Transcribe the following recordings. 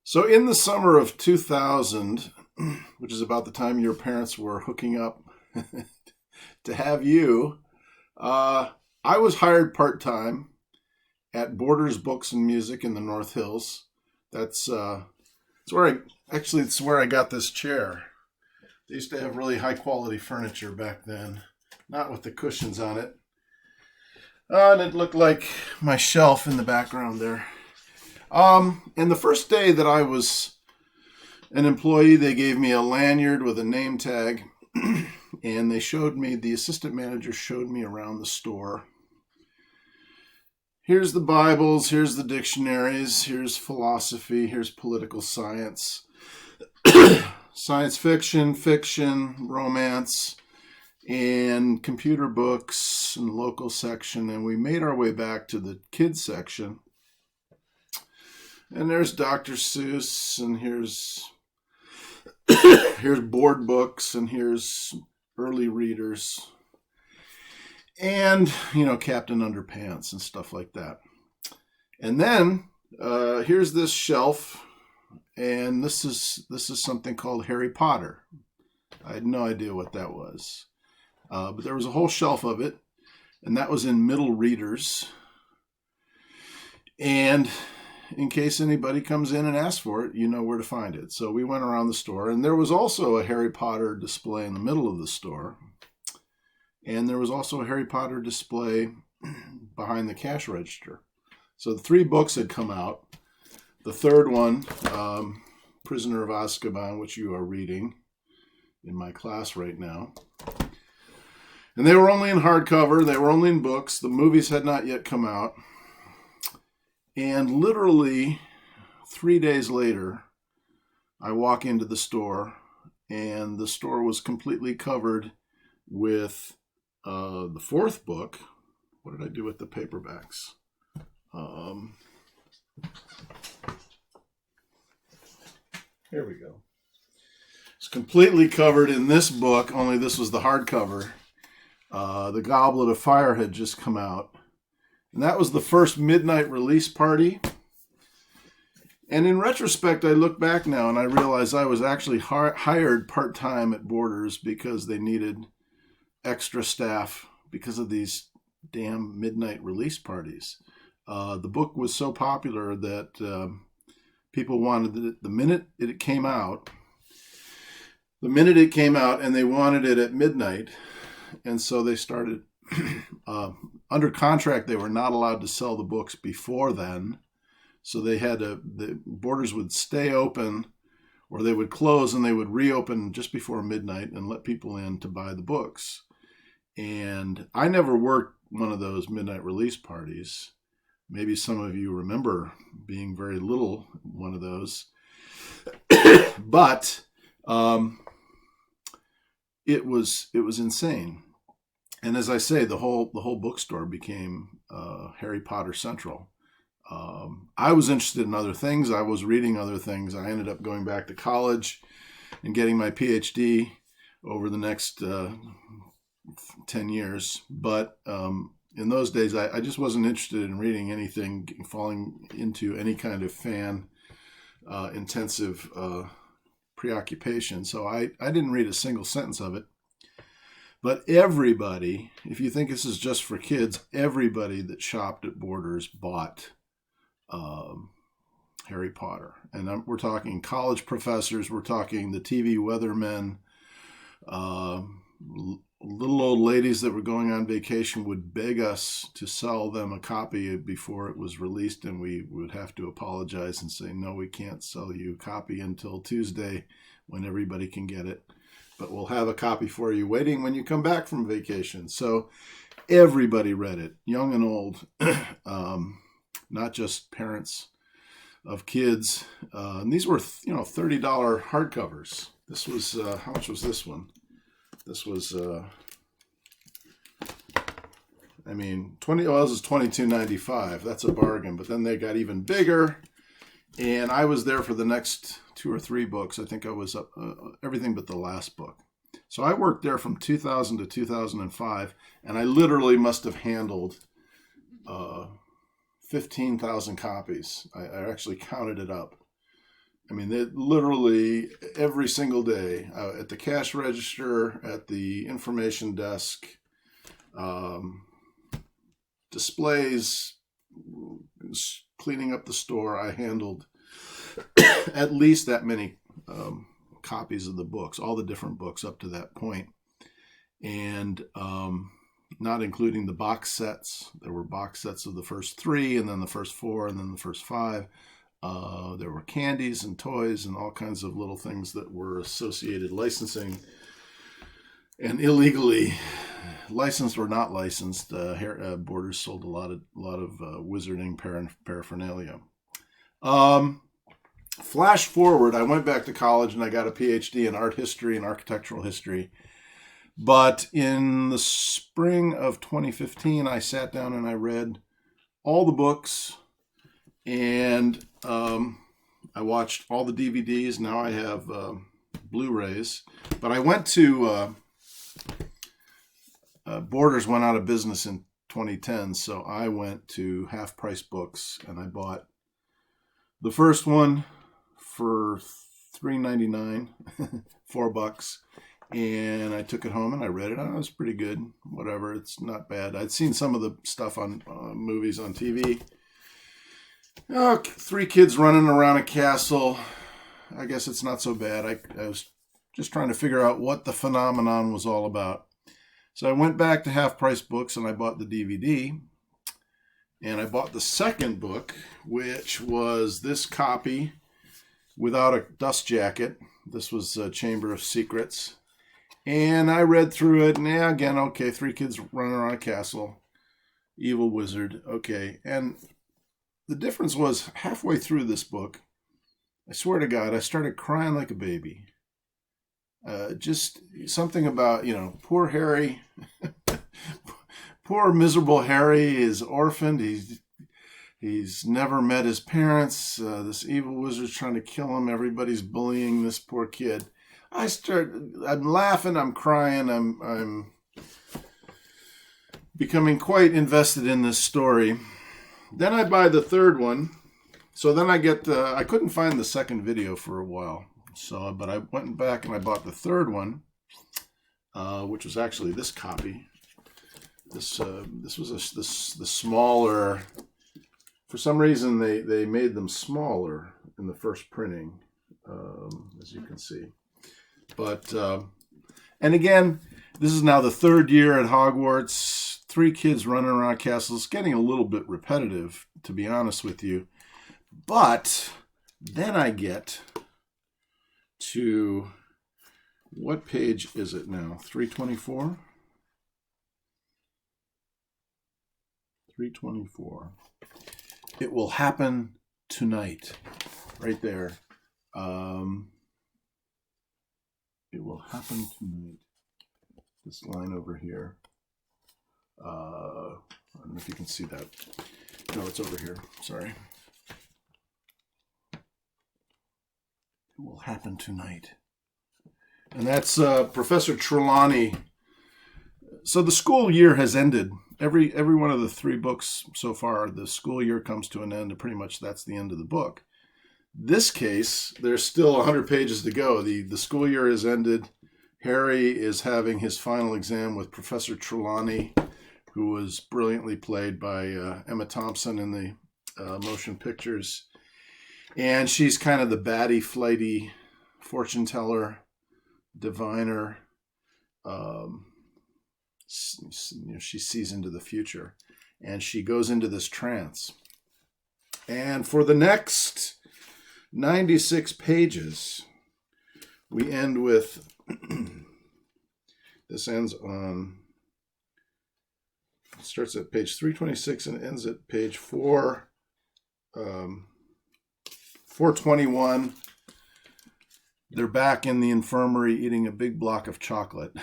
So in the summer of 2000, which is about the time your parents were hooking up to have you, I was hired part-time at Borders Books and Music in the North Hills. It's where it's where I got this chair. They used to have really high quality furniture back then, not with the cushions on it. And it looked like my shelf in the background there. And the first day that I was an employee, they gave me a lanyard with a name tag, and the assistant manager showed me around the store. Here's the Bibles, here's the dictionaries, here's philosophy, here's political science, science fiction, romance, and computer books and local section. And we made our way back to the kids section. And there's Dr. Seuss, and here's board books, and here's early readers, and Captain Underpants and stuff like that. And then here's this shelf, and this is something called Harry Potter. I had no idea what that was, but there was a whole shelf of it, and that was in middle readers. And in case anybody comes in and asks for it, you know where to find it. So we went around the store, and there was also a Harry Potter display in the middle of the store. And there was also a Harry Potter display behind the cash register. So the 3 books had come out. The third one, Prisoner of Azkaban, which you are reading in my class right now. And they were only in hardcover. They were only in books. The movies had not yet come out. And literally 3 days later, I walk into the store, and the store was completely covered with the 4th book. What did I do with the paperbacks? Here we go. It's completely covered in this book, only this was the hardcover. The Goblet of Fire had just come out. And that was the first midnight release party. And in retrospect, I look back now and I realize I was actually hired part-time at Borders because they needed extra staff because of these damn midnight release parties. The book was so popular that people wanted it the minute it came out. The minute it came out, and they wanted it at midnight. And so they started... under contract, they were not allowed to sell the books before then. So the Borders would stay open, or they would close and they would reopen just before midnight and let people in to buy the books. And I never worked one of those midnight release parties. Maybe some of you remember being very little one of those. But it was insane. And as I say, the whole bookstore became Harry Potter Central. I was interested in other things. I was reading other things. I ended up going back to college and getting my PhD over the next 10 years. But in those days, I just wasn't interested in reading anything, falling into any kind of intensive preoccupation. So I didn't read a single sentence of it. But everybody, if you think this is just for kids, everybody that shopped at Borders bought Harry Potter. And we're talking college professors, we're talking the TV weathermen, little old ladies that were going on vacation would beg us to sell them a copy before it was released, and we would have to apologize and say, no, we can't sell you a copy until Tuesday when everybody can get it. But we'll have a copy for you waiting when you come back from vacation. So everybody read it, young and old, not just parents of kids. And these were, $30 hardcovers. This was, how much was this one? This was, this is $22.95. That's a bargain. But then they got even bigger. And I was there for the next 2 or 3 books. I think I was up everything but the last book. So I worked there from 2000 to 2005, and I literally must have handled 15,000 copies. I actually counted it up. I mean, literally every single day at the cash register, at the information desk, displays, cleaning up the store, I handled at least that many copies of the books, all the different books up to that point. And not including the box sets. There were box sets of the first 3, and then the first 4, and then the first 5. There were candies and toys and all kinds of little things that were associated, licensing and illegally licensed or not licensed. Borders sold a lot of wizarding paraphernalia. Flash forward, I went back to college and I got a PhD in art history and architectural history. But in the spring of 2015, I sat down and I read all the books, and I watched all the DVDs. Now I have Blu-rays. But I went to Borders went out of business in 2010, so I went to Half Price Books and I bought the first one for $3.99, $4. And I took it home and I read it. Oh, it was pretty good. Whatever. It's not bad. I'd seen some of the stuff on movies on TV. Oh, 3 kids running around a castle. I guess it's not so bad. I was just trying to figure out what the phenomenon was all about. So I went back to Half Price Books and I bought the DVD. And I bought the second book, which was this copy without a dust jacket. This was Chamber of Secrets. And I read through it, and yeah, again, okay, 3 kids running around a castle, evil wizard, okay. And the difference was halfway through this book, I swear to God, I started crying like a baby. Just something about, poor Harry, poor miserable Harry is orphaned. He's never met his parents. This evil wizard's trying to kill him. Everybody's bullying this poor kid. I'm laughing, I'm crying, I'm becoming quite invested in this story. Then I buy the third one. So then I couldn't find the second video for a while. But I went back and I bought the third one, which was actually this copy. This was the smaller. For some reason, they made them smaller in the first printing, as you can see. But, and again, this is now the 3rd year at Hogwarts. 3 kids running around castles, getting a little bit repetitive, to be honest with you. But then I get to, what page is it now? 324? 324. It will happen tonight. Right there. It will happen tonight. This line over here. I don't know if you can see that. No, it's over here. Sorry. It will happen tonight. And that's Professor Trelawney. So the school year has ended. Every one of the 3 books so far, the school year comes to an end, and pretty much that's the end of the book. This case, there's still 100 pages to go. The school year has ended. Harry is having his final exam with Professor Trelawney, who was brilliantly played by Emma Thompson in the motion pictures. And she's kind of the batty, flighty fortune teller, diviner. She sees into the future. And she goes into this trance. And for the next 96 pages, we end with, this ends on, it starts at page 326 and ends at page 421. They're back in the infirmary eating a big block of chocolate.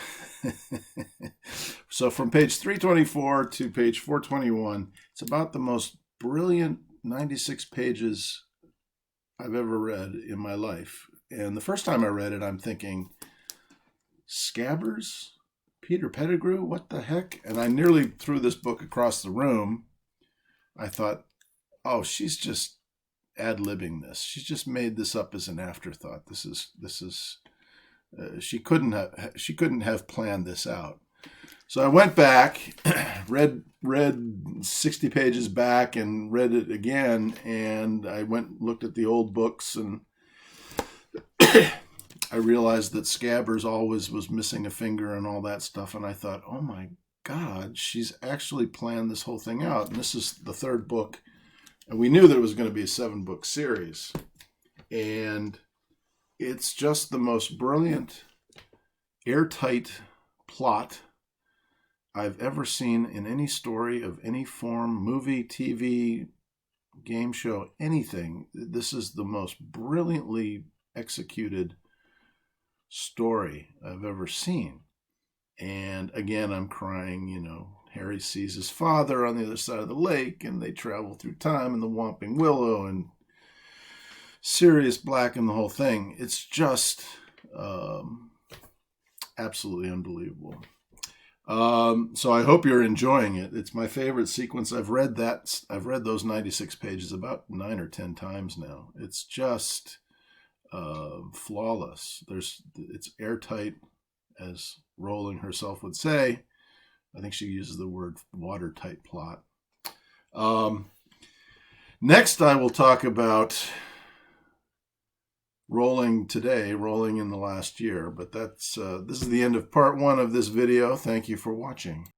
So from page 324 to page 421, it's about the most brilliant 96 pages I've ever read in my life. And the first time I read it, I'm thinking, Scabbers? Peter Pettigrew? What the heck? And I nearly threw this book across the room. I thought, oh, she's just ad-libbing this. She's just made this up as an afterthought. She couldn't have planned this out. So I went back, read 60 pages back and read it again, and I looked at the old books, and I realized that Scabbers always was missing a finger and all that stuff, and I thought, oh my God, she's actually planned this whole thing out. And this is the third book, and we knew that it was going to be a 7-book series, and it's just the most brilliant, airtight plot I've ever seen in any story of any form, movie, TV, game show, anything. This is the most brilliantly executed story I've ever seen. And again, I'm crying, Harry sees his father on the other side of the lake, and they travel through time, and the Whomping Willow, and Sirius Black, and the whole thing. It's just absolutely unbelievable. So I hope you're enjoying it. It's my favorite sequence. I've read those 96 pages about 9 or 10 times now. It's just flawless. It's airtight, as Rowling herself would say. I think she uses the word watertight plot. Next, I will talk about Rowling today, Rowling in the last year. But this is the end of part 1 of this video. Thank you for watching.